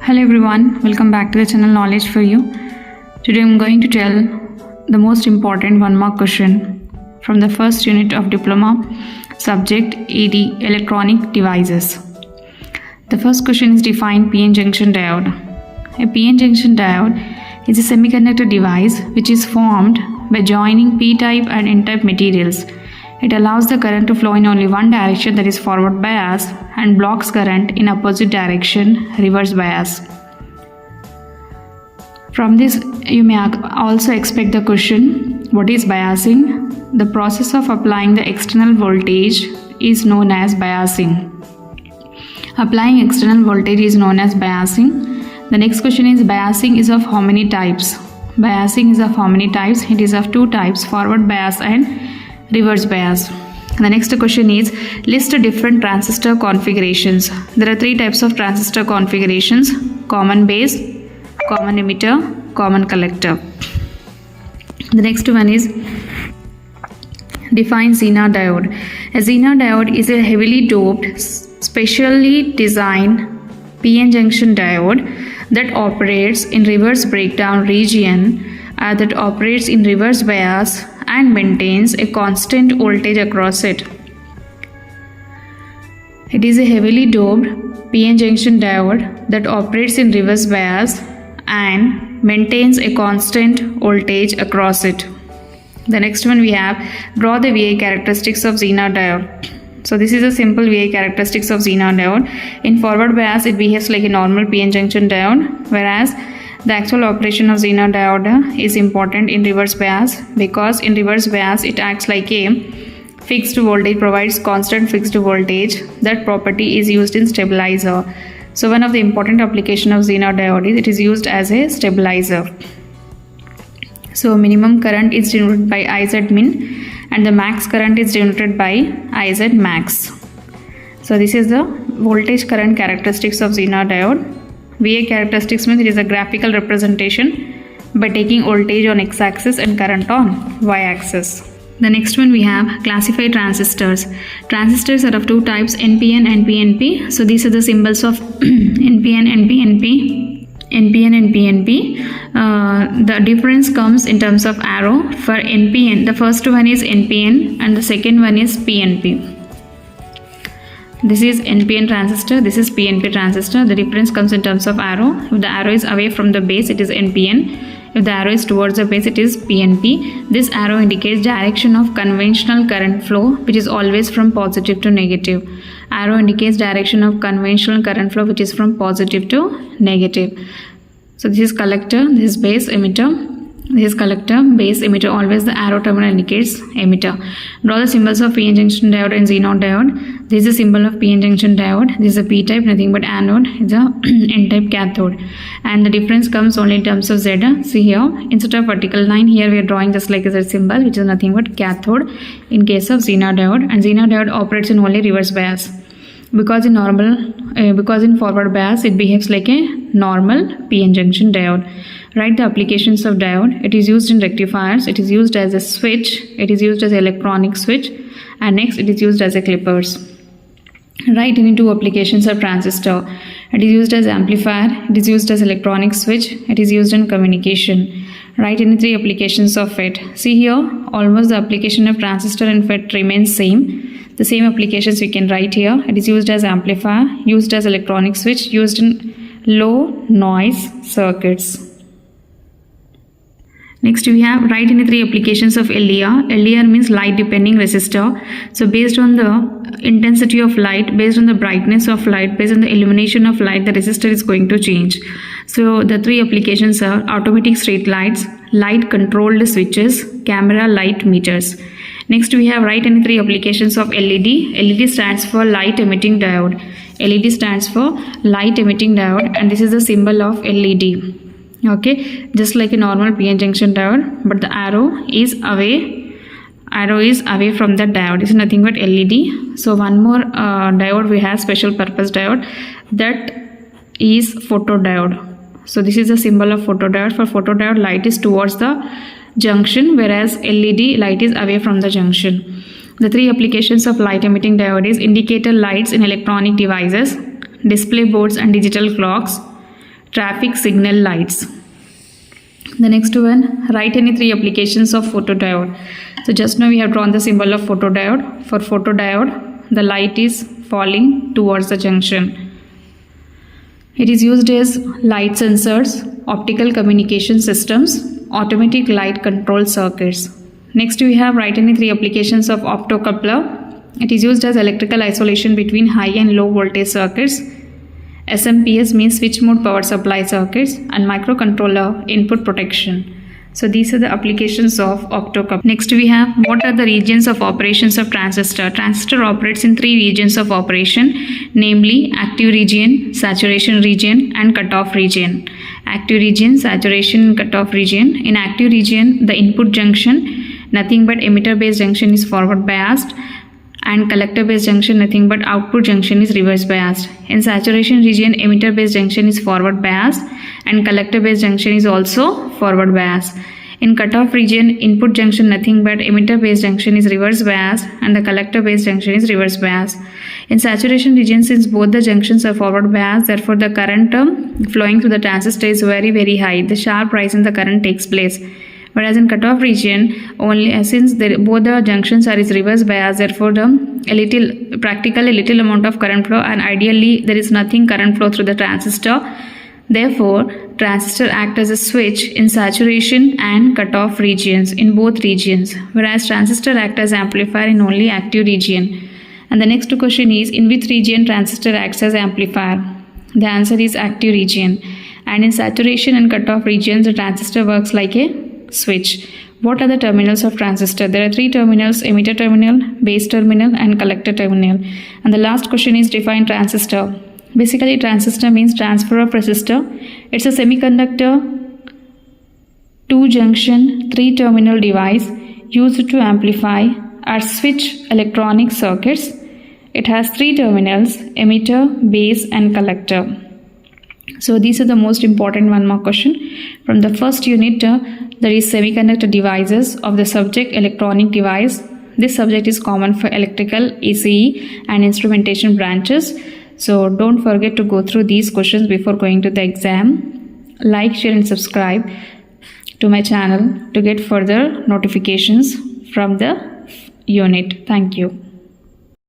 Hello everyone, welcome back to the channel Knowledge for You. Today I'm going to tell the most important one mark question from the first unit of diploma subject AD Electronic Devices. The first question is define PN junction diode. A PN junction diode is a semiconductor device which is formed by joining P-type and N-type materials. It allows the current to flow in only one direction, that is forward bias, and blocks current in opposite direction, reverse bias. From this, you may also expect the question, what is biasing? The process of applying the external voltage is known as biasing. Applying external voltage is known as biasing. The next question is biasing is of how many types? Biasing is of how many types? It is of two types, forward bias and reverse bias. The next question is list different transistor configurations. There are three types of transistor configurations: common base, common emitter, common collector. The next one is define Zener diode. A Zener diode is a heavily doped, specially designed PN junction diode that operates in reverse breakdown region, that operates in reverse bias and maintains a constant voltage across it. It is a heavily doped PN junction diode that operates in reverse bias and maintains a constant voltage across it. The next one we have draw the VI characteristics of Zener diode. So this is a simple VI characteristics of Zener diode. In forward bias it behaves like a normal PN junction diode, whereas the actual operation of Zener diode is important in reverse bias, because in reverse bias it acts like a fixed voltage, provides constant fixed voltage. That property is used in stabilizer. So one of the important application of Zener diode is it is used as a stabilizer. So minimum current is denoted by IZ min and the max current is denoted by IZ max. So this is the voltage current characteristics of Zener diode. VA characteristics means it is a graphical representation by taking voltage on x-axis and current on y-axis. The next one we have classify transistors. Transistors are of two types, NPN and PNP. So these are the symbols of NPN and PNP. NPN and PNP. The difference comes in terms of arrow. For NPN, the first one is NPN and the second one is PNP. This is NPN transistor, this is PNP transistor. The difference comes in terms of arrow. If the arrow is away from the base, it is NPN. If the arrow is towards the base, it is PNP. This arrow indicates direction of conventional current flow, which is always from positive to negative. Arrow indicates direction of conventional current flow, which is from positive to negative. So this is collector, this is base, emitter. This is collector, base, emitter. Always the arrow terminal indicates emitter. Draw the symbols of PN junction diode and Zener diode. This is a symbol of PN junction diode. This is a P-type, nothing but anode. It's a N-type cathode. And the difference comes only in terms of Z. See here, instead of vertical line, here we are drawing just like a Z symbol, which is nothing but cathode in case of Zener diode. And Zener diode operates in only reverse bias. Because in forward bias, it behaves like a normal PN junction diode. Write the applications of diode. It is used in rectifiers. It is used as a switch. It is used as an electronic switch. And next, it is used as a clippers. Write any two applications of transistor. It is used as amplifier. It is used as electronic switch. It is used in communication. Write any three applications of FET. See here, almost the application of transistor and FET remains same. The same applications we can write here. It is used as amplifier, used as electronic switch, used in low noise circuits. Next we have write any three applications of LDR. LDR means light depending resistor. So based on the intensity of light, based on the brightness of light, based on the illumination of light, the resistor is going to change. So the three applications are automatic street lights, light controlled switches, camera light meters. Next we have write any three applications of LED. LED stands for light emitting diode. LED stands for light emitting diode and this is the symbol of LED. Okay, just like a normal PN junction diode, but the arrow is away from the diode. It's nothing but LED. So one more diode we have, special purpose diode, that is photodiode. So this is the symbol of photodiode. For photodiode, light is towards the junction, whereas LED light is away from the junction. The three applications of light emitting diode is indicator lights in electronic devices, display boards and digital clocks, traffic signal lights. The next one, write any 3 applications of photodiode. So just now we have drawn the symbol of photodiode. For photodiode, the light is falling towards the junction. It is used as light sensors, optical communication systems, automatic light control circuits. Next we have write any 3 applications of optocoupler. It is used as electrical isolation between high and low voltage circuits. SMPS means switch mode power supply circuits, and microcontroller input protection. So these are the applications of optocoupler. Next we have what are the regions of operations of transistor. Transistor operates in 3 regions of operation, namely active region, saturation region and cutoff region. Active region, saturation and cutoff region. In active region, the input junction, nothing but emitter based junction is forward biased, and collector based junction, nothing but output junction is reverse biased. In saturation region, emitter based junction is forward biased and collector based junction is also forward biased. In cutoff region, input junction, nothing but emitter based junction is reverse biased and the collector based junction is reverse biased. In saturation region, since both the junctions are forward biased, therefore the current flowing through the transistor is very high. The sharp rise in the current takes place. Whereas in cutoff region, only since both the junctions are reverse bias, therefore practically little amount of current flow, and ideally there is nothing current flow through the transistor. Therefore, transistor act as a switch in saturation and cutoff regions, in both regions, whereas transistor act as amplifier in only active region. And the next question is, in which region transistor acts as amplifier? The answer is active region. And in saturation and cutoff regions, the transistor works like a switch. What are the terminals of transistor? There are 3 terminals: emitter terminal, base terminal and collector terminal. And the last question is, define transistor. Basically, transistor means transfer of resistor. It's a semiconductor 2-junction 3-terminal device used to amplify or switch electronic circuits. It has 3 terminals: emitter, base and collector. So these are the most important one more question from the first unit, that is semiconductor devices, of the subject electronic device. This subject is common for electrical, ECE and instrumentation branches. So don't forget to go through these questions before going to the exam. Like, share and subscribe to my channel to get further notifications from the unit. Thank you.